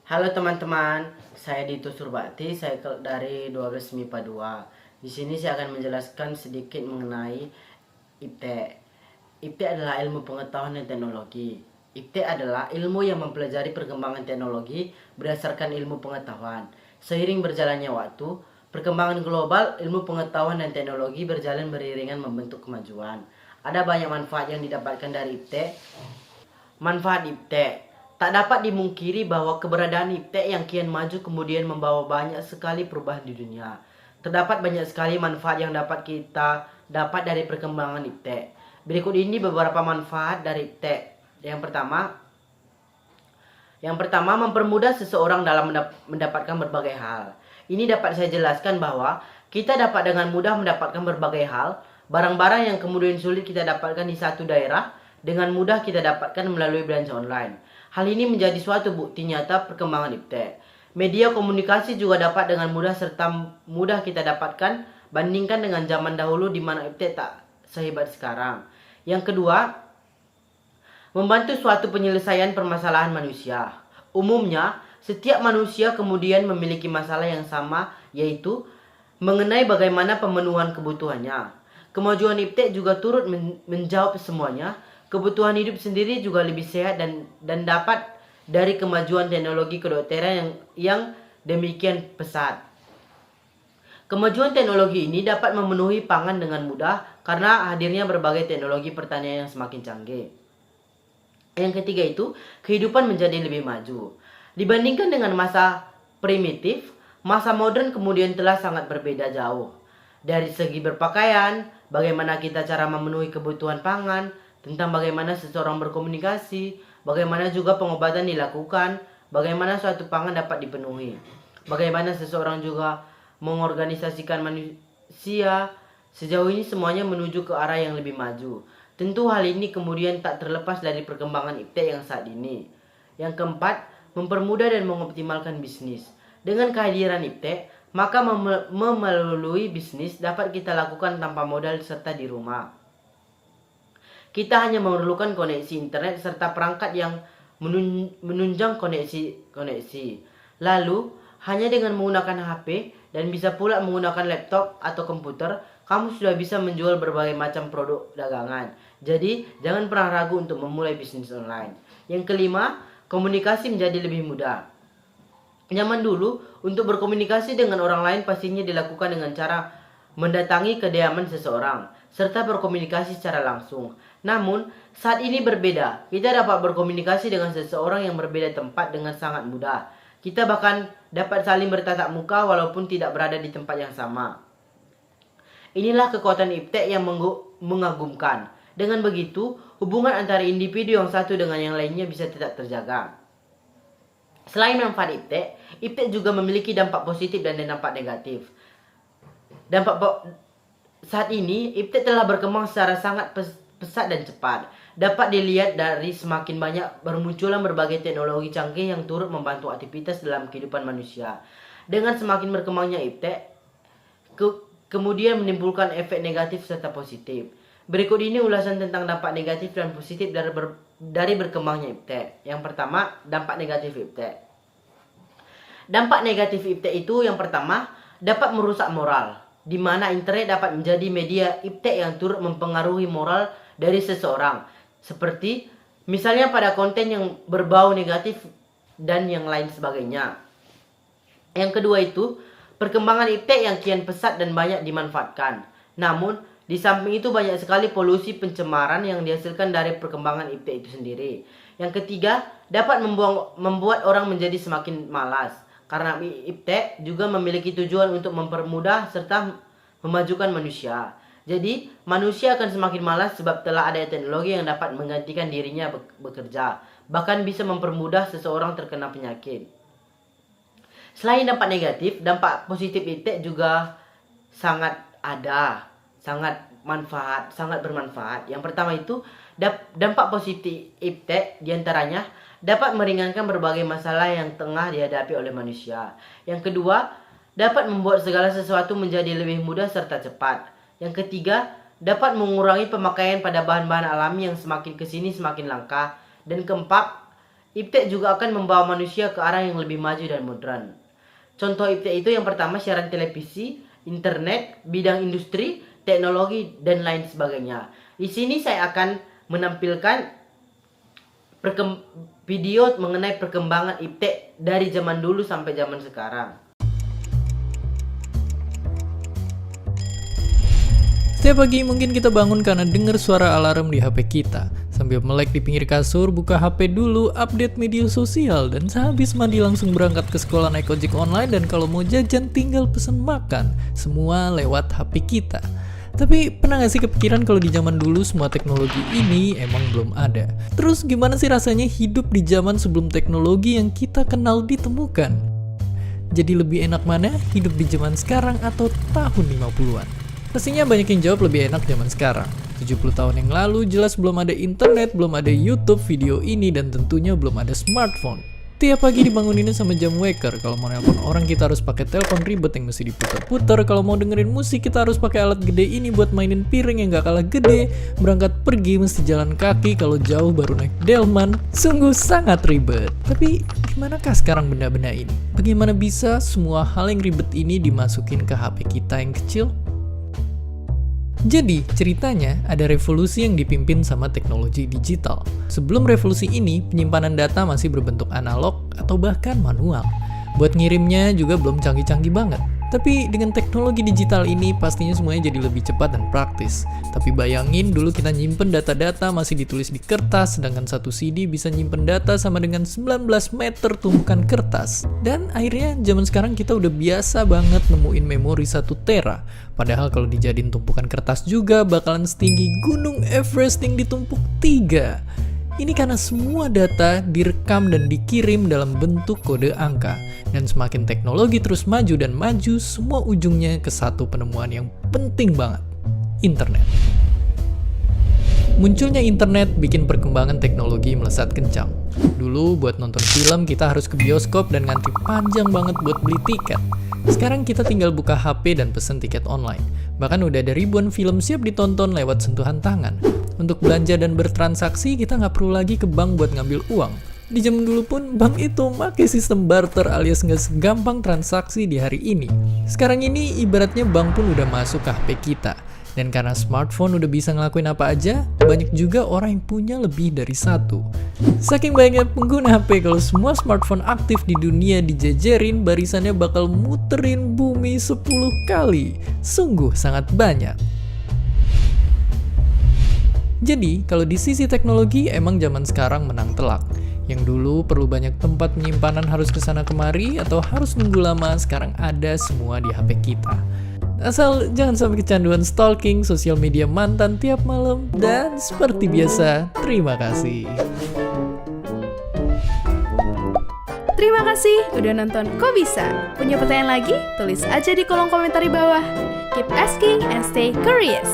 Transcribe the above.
Halo teman-teman, saya Dito Surbakti, saya dari 12 MIPA 2. Di sini saya akan menjelaskan sedikit mengenai IPTE. IPTE adalah ilmu pengetahuan dan teknologi. IPTE adalah ilmu yang mempelajari perkembangan teknologi berdasarkan ilmu pengetahuan. Seiring berjalannya waktu, perkembangan global, ilmu pengetahuan dan teknologi berjalan beriringan membentuk kemajuan. Ada banyak manfaat yang didapatkan dari IPTE. Manfaat IPTE. Tak dapat dimungkiri bahwa keberadaan IPTE yang kian maju kemudian membawa banyak sekali perubahan di dunia. Terdapat banyak sekali manfaat yang dapat kita dapat dari perkembangan IPTE. Berikut ini beberapa manfaat dari IPTE. Yang pertama, mempermudah seseorang dalam mendapatkan berbagai hal. Ini dapat saya jelaskan bahwa kita dapat dengan mudah mendapatkan berbagai hal, barang-barang yang kemudian sulit kita dapatkan di satu daerah, dengan mudah kita dapatkan melalui belanja online. Hal ini menjadi suatu bukti nyata perkembangan IPTE. Media komunikasi juga dapat dengan mudah serta mudah kita dapatkan bandingkan dengan zaman dahulu di mana IPTE tak sehebat sekarang. Yang kedua, membantu suatu penyelesaian permasalahan manusia. Umumnya, setiap manusia kemudian memiliki masalah yang sama, yaitu mengenai bagaimana pemenuhan kebutuhannya. Kemajuan IPTE juga turut menjawab semuanya. Kebutuhan hidup sendiri juga lebih sehat dan dapat dari kemajuan teknologi kedokteran yang demikian pesat. Kemajuan teknologi ini dapat memenuhi pangan dengan mudah karena hadirnya berbagai teknologi pertanian yang semakin canggih. Yang ketiga itu, kehidupan menjadi lebih maju. Dibandingkan dengan masa primitif, masa modern kemudian telah sangat berbeda jauh. Dari segi berpakaian, bagaimana kita cara memenuhi kebutuhan pangan, tentang bagaimana seseorang berkomunikasi, bagaimana juga pengobatan dilakukan, bagaimana suatu pangan dapat dipenuhi, bagaimana seseorang juga mengorganisasikan manusia. Sejauh ini semuanya menuju ke arah yang lebih maju. Tentu hal ini kemudian tak terlepas dari perkembangan IPTE yang saat ini. Yang keempat, mempermudah dan mengoptimalkan bisnis. Dengan kehadiran IPTE, maka melalui bisnis dapat kita lakukan tanpa modal serta di rumah. Kita hanya memerlukan koneksi internet serta perangkat yang menunjang koneksi. Lalu, hanya dengan menggunakan HP dan bisa pula menggunakan laptop atau komputer, kamu sudah bisa menjual berbagai macam produk dagangan. Jadi, jangan pernah ragu untuk memulai bisnis online. Yang kelima, komunikasi menjadi lebih mudah. Zaman dulu, untuk berkomunikasi dengan orang lain pastinya dilakukan dengan cara mendatangi kediaman seseorang, serta berkomunikasi secara langsung. Namun, saat ini berbeda. Kita dapat berkomunikasi dengan seseorang yang berbeda tempat dengan sangat mudah. Kita bahkan dapat saling bertatap muka walaupun tidak berada di tempat yang sama. Inilah kekuatan IPTE yang mengagumkan. Dengan begitu, hubungan antara individu yang satu dengan yang lainnya bisa tetap terjaga. Selain manfaat IPTE, IPTE juga memiliki dampak positif dan dampak negatif. Saat ini, IPTE telah berkembang secara sangat pesat dan cepat. Dapat dilihat dari semakin banyak bermunculan berbagai teknologi canggih yang turut membantu aktivitas dalam kehidupan manusia. Dengan semakin berkembangnya IPTE, kemudian menimbulkan efek negatif serta positif. Berikut ini ulasan tentang dampak negatif dan positif dari berkembangnya IPTE. Yang pertama, dampak negatif IPTE. Dampak negatif IPTE itu yang pertama, dapat merusak moral, di mana internet dapat menjadi media IPTE yang turut mempengaruhi moral dari seseorang, seperti misalnya pada konten yang berbau negatif dan yang lain sebagainya. Yang kedua itu, perkembangan IPTE yang kian pesat dan banyak dimanfaatkan. Namun, di samping itu banyak sekali polusi pencemaran yang dihasilkan dari perkembangan IPTE itu sendiri. Yang ketiga, dapat membuat orang menjadi semakin malas. Karena IPTE juga memiliki tujuan untuk mempermudah serta memajukan manusia. Jadi, manusia akan semakin malas sebab telah ada teknologi yang dapat menggantikan dirinya bekerja. Bahkan bisa mempermudah seseorang terkena penyakit. Selain dampak negatif, dampak positif IPTE juga sangat bermanfaat. Yang pertama itu, dampak positif IPTE diantaranya dapat meringankan berbagai masalah yang tengah dihadapi oleh manusia. Yang kedua, dapat membuat segala sesuatu menjadi lebih mudah serta cepat. Yang ketiga, dapat mengurangi pemakaian pada bahan-bahan alami yang semakin kesini semakin langka. Dan keempat, iptek juga akan membawa manusia ke arah yang lebih maju dan modern. Contoh iptek itu yang pertama siaran televisi, internet, bidang industri, teknologi, dan lain sebagainya. Di sini saya akan menampilkan video mengenai perkembangan iptek dari zaman dulu sampai zaman sekarang. Setiap pagi mungkin kita bangun karena dengar suara alarm di HP kita. Sambil melek di pinggir kasur, buka HP dulu, update media sosial, dan sehabis mandi langsung berangkat ke sekolah naik ojek online, dan kalau mau jajan tinggal pesan makan. Semua lewat HP kita. Tapi pernah gak sih kepikiran kalau di zaman dulu semua teknologi ini emang belum ada? Terus gimana sih rasanya hidup di zaman sebelum teknologi yang kita kenal ditemukan? Jadi lebih enak mana hidup di zaman sekarang atau tahun 50-an? Pastinya banyak yang jawab lebih enak zaman sekarang. 70 tahun yang lalu jelas belum ada internet, belum ada YouTube, video ini, dan tentunya belum ada smartphone. Tiap pagi dibangunin sama jam waker. Kalau mau nelpon orang kita harus pakai telepon ribet yang mesti diputar-putar. Kalau mau dengerin musik kita harus pakai alat gede ini buat mainin piring yang gak kalah gede. Berangkat pergi mesti jalan kaki, kalau jauh baru naik delman. Sungguh sangat ribet. Tapi dimanakah sekarang benda-benda ini? Bagaimana bisa semua hal yang ribet ini dimasukin ke HP kita yang kecil? Jadi, ceritanya ada revolusi yang dipimpin sama teknologi digital. Sebelum revolusi ini, penyimpanan data masih berbentuk analog atau bahkan manual. Buat ngirimnya juga belum canggih-canggih banget. Tapi dengan teknologi digital ini pastinya semuanya jadi lebih cepat dan praktis. Tapi bayangin dulu kita nyimpen data-data masih ditulis di kertas, sedangkan satu CD bisa nyimpen data sama dengan 19 meter tumpukan kertas. Dan akhirnya zaman sekarang kita udah biasa banget nemuin memori 1 tera. Padahal kalau dijadiin tumpukan kertas juga bakalan setinggi Gunung Everest yang ditumpuk 3. Ini karena semua data direkam dan dikirim dalam bentuk kode angka. Dan semakin teknologi terus maju dan maju, semua ujungnya ke satu penemuan yang penting banget. Internet. Munculnya internet bikin perkembangan teknologi melesat kencang. Dulu buat nonton film kita harus ke bioskop dan ngantri panjang banget buat beli tiket. Sekarang kita tinggal buka HP dan pesen tiket online. Bahkan udah ada ribuan film siap ditonton lewat sentuhan tangan. Untuk belanja dan bertransaksi kita nggak perlu lagi ke bank buat ngambil uang. Di zaman dulu pun bank itu pakai sistem barter alias nggak segampang transaksi di hari ini. Sekarang ini ibaratnya bank pun udah masuk ke HP kita. Dan karena smartphone udah bisa ngelakuin apa aja, banyak juga orang yang punya lebih dari satu. Saking banyaknya pengguna HP, kalau semua smartphone aktif di dunia dijejerin, barisannya bakal muterin bumi 10 kali. Sungguh sangat banyak. Jadi, kalau di sisi teknologi, emang zaman sekarang menang telak. Yang dulu perlu banyak tempat penyimpanan harus kesana kemari, atau harus nunggu lama, sekarang ada semua di HP kita. Asal jangan sampai kecanduan stalking sosial media mantan tiap malam. Dan seperti biasa, terima kasih. Terima kasih udah nonton Kok Bisa. Punya pertanyaan lagi? Tulis aja di kolom komentar di bawah. Keep asking and stay curious.